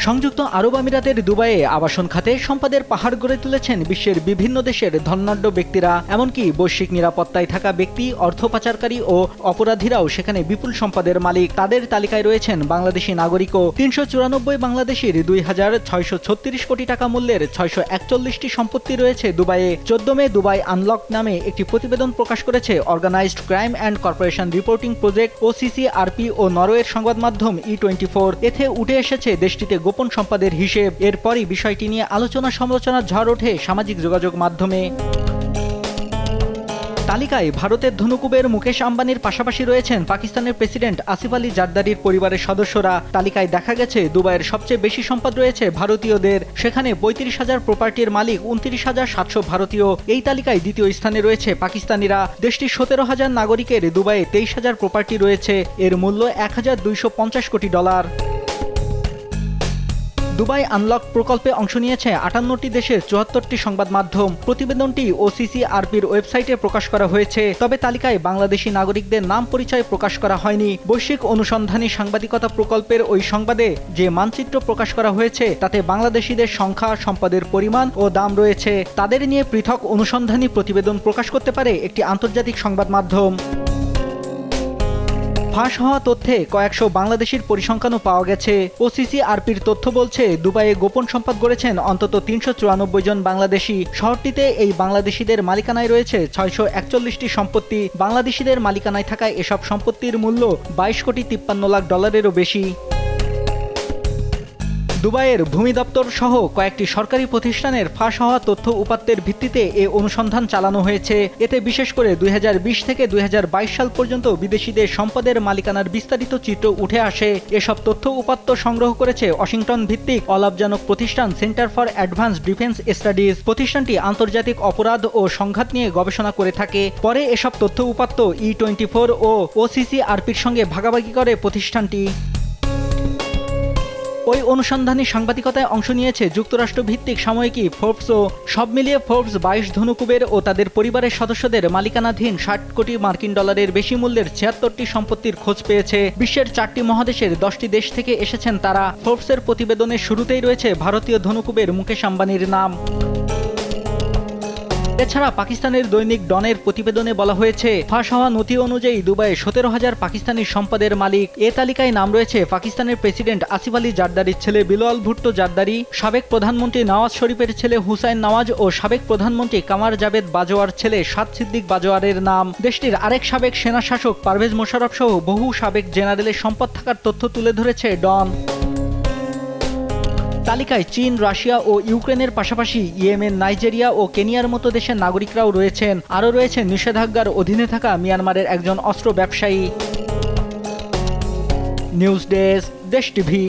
সংযুক্ত আরব আমিরাতের দুবাইয়ে আবাসন খাতে সম্পদের পাহাড় গড়ে তুলেছেন বিশ্বের বিভিন্ন দেশের ধনাঢ্য ব্যক্তিরা। এমনকি বৈশ্বিক নিরাপত্তায় থাকা ব্যক্তি, অর্থ পাচারকারী ও অপরাধীরাও সেখানে বিপুল সম্পদের মালিক। তাদের তালিকায় রয়েছেন বাংলাদেশি নাগরিকও। ৩৯৪ বাংলাদেশির ২,৬৩৬ কোটি টাকা মূল্যের ৬৪১টি সম্পত্তি রয়েছে দুবাইয়ে। ১৪ মে দুবাই আনলক নামে একটি প্রতিবেদন প্রকাশ করেছে Organized Crime and Corporation Reporting Project OCCRP ও নরওয়ের সংবাদ মাধ্যম E24। এতে উঠে এসেছে দেশটিতে গোপন সম্পদের হিসেব। এরপরই বিষয়টি নিয়ে আলোচনা সমালোচনার ঝড় ওঠে সামাজিক যোগাযোগ মাধ্যমে। তালিকায় ভারতের ধনুকুবের মুকেশ আম্বানির পাশাপাশি রয়েছেন পাকিস্তানের প্রেসিডেন্ট আসিফ আলী জারদারির পরিবারের সদস্যরা। তালিকায় দেখা গেছে দুবাইয়ের সবচেয়ে বেশি সম্পদ রয়েছে ভারতীয়দের। সেখানে ৩৫,০০০ প্রপার্টির মালিক ২৯,৭০০ ভারতীয়। এই তালিকায় দ্বিতীয় স্থানে রয়েছে পাকিস্তানিরা। দেশটির ১৭,০০০ নাগরিকের দুবাইয়ে ২৩,০০০ প্রপার্টি রয়েছে। এর মূল্য $১,২৫০ কোটি। দুবাই আনলক প্রকল্পে অংশ নিয়েছে ৫৮টি দেশের ৭৪টি সংবাদ মাধ্যম। প্রতিবেদনটি OCCRPর ওয়েবসাইটে প্রকাশ করা হয়েছে। তবে তালিকায় বাংলাদেশি নাগরিকদের নাম পরিচয় প্রকাশ করা হয়নি। বৈশ্বিক অনুসন্ধানী সাংবাদিকতা প্রকল্পের ওই সংবাদে যে মানচিত্র প্রকাশ করা হয়েছে তাতে বাংলাদেশিদের সংখ্যা, সম্পদের পরিমাণ ও দাম রয়েছে। তাদের নিয়ে পৃথক অনুসন্ধানী প্রতিবেদন প্রকাশ করতে পারে একটি আন্তর্জাতিক সংবাদ মাধ্যম। ফাঁস হওয়া তথ্যে কয়েকশো বাংলাদেশির পরিসংখ্যানও পাওয়া গেছে। OCCRPর তথ্য বলছে দুবাইয়ে গোপন সম্পদ গড়েছেন অন্তত ৩৯৪ জন বাংলাদেশি। শহরটিতে এই বাংলাদেশিদের মালিকানায় রয়েছে ৬৪১টি সম্পত্তি। বাংলাদেশিদের মালিকানায় থাকায় এসব সম্পত্তির মূল্য $২২,৫৩,০০,০০০-এরও বেশি। দুবাইয়ের ভূমি দপ্তর সহ কয়েকটি সরকারি প্রতিষ্ঠানের ফাঁস হওয়া তথ্য উপাত্তের ভিত্তিতে এ অনুসন্ধান চালানো হয়েছে। এতে বিশেষ করে ২০২০ থেকে ২০২২ সাল পর্যন্ত বিদেশিদের সম্পদের মালিকানার বিস্তারিত চিত্র উঠে আসে। এসব তথ্য উপাত্ত সংগ্রহ করেছে ওয়াশিংটন ভিত্তিক অলাভজনক প্রতিষ্ঠান centre for advanced defence studies. প্রতিষ্ঠানটি আন্তর্জাতিক অপরাধ ও সংঘাত নিয়ে গবেষণা করে থাকে। পরে এসব তথ্য উপাত্ত E24 ও OCCRPর সঙ্গে ভাগাভাগি করে প্রতিষ্ঠানটি। ওই অনুসন্ধানী সাংবাদিকতায় অংশ নিয়েছে যুক্তরাষ্ট্র ভিত্তিক সাময়িকী ফোর্বসও। সব মিলিয়ে ফোর্বস ২২ ধনুকুবের ও তাদের পরিবারের সদস্যদের মালিকানাধীন $৬০ কোটি বেশি মূল্যের ৭৬টি সম্পত্তির খোঁজ পেয়েছে। বিশ্বের ৪টি মহাদেশের ১০টি দেশ থেকে এসেছেন তারা। ফোর্বসের প্রতিবেদনের শুরুতেই রয়েছে ভারতীয় ধনুকুবের মুকেশ আম্বানির নাম। এছাড়া পাকিস্তানের দৈনিক ডনের প্রতিবেদনে বলা হয়েছে, ফাঁস হওয়া নথি অনুযায়ী দুবাইয়ে ১৭,০০০ পাকিস্তানি সম্পদের মালিক। এ তালিকায় নাম রয়েছে পাকিস্তানের প্রেসিডেন্ট আসিফ আলী জারদারির ছেলে বিলাওয়াল ভুট্টো জারদারি, সাবেক প্রধানমন্ত্রী নওয়াজ শরীফের ছেলে হুসাইন নওয়াজ ও সাবেক প্রধানমন্ত্রী কামার জাভেদ বাজওয়ার ছেলে সাদ সিদ্দিক বাজওয়ারের নাম। দেশটির আরেক সাবেক সেনা শাসক পারভেজ মোশাররফ সহ বহু সাবেক জেনারেলের সম্পদ থাকার তথ্য তুলে ধরেছে ডন। তালিকায় চীন, রাশিয়া ও ইউক্রেনের পাশাপাশি ইয়েমেন, নাইজেরিয়া ও কেনিয়ার মতো দেশের নাগরিকরাও রয়েছেন। আরও রয়েছেন নিষেধাজ্ঞার অধীনে থাকা মিয়ানমারের একজন অস্ত্র ব্যবসায়ী। নিউজ ডেস্ক, দেশ টিভি।